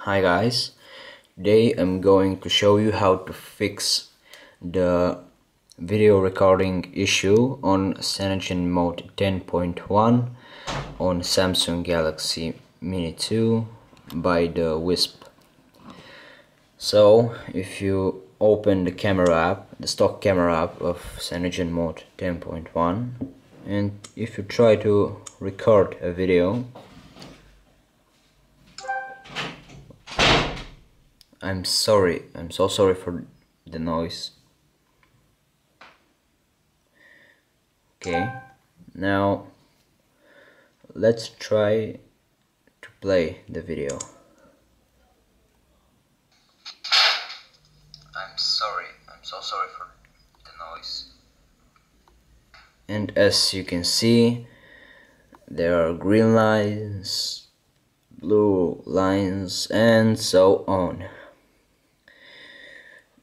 Hi guys, today I'm going to show you how to fix the video recording issue on CyanogenMod Mode 10.1 on Samsung Galaxy Mini 2 by the Wisp. So if you open the camera app, the stock camera app of CyanogenMod Mode 10.1, and if you try to record a video, I'm so sorry for the noise. Okay, now let's try to play the video. I'm so sorry for the noise. And as you can see, there are green lines, blue lines, and so on.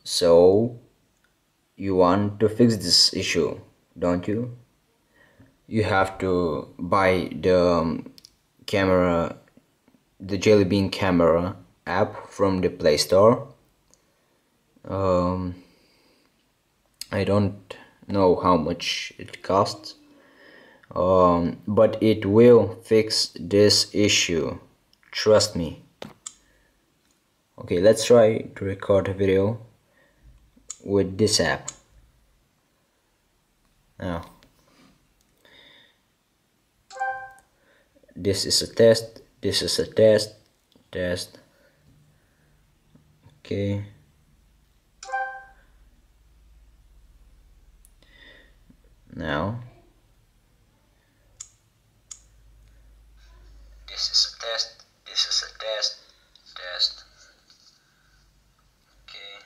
So you want to fix this issue, don't you? You have to buy the camera, the Jelly Bean camera app from the Play Store. I don't know how much it costs, but it will fix this issue, trust me. Okay, let's try to record a video with this app. Now, this is a test, this is a test. Okay. Now, this is a test, this is a test. Okay.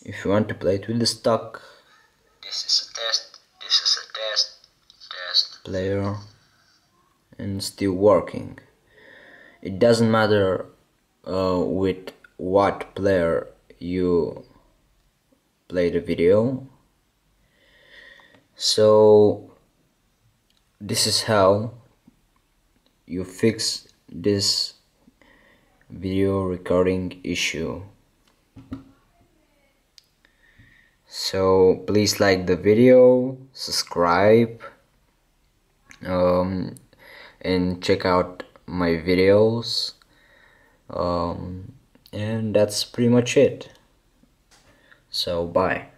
If you want to play it with the stock, this is a test, this is a test player, and still working. It doesn't matter with what player you play the video. So this is how you fix this video recording issue. So please like the video, subscribe, and check out my videos, and that's pretty much it. So bye.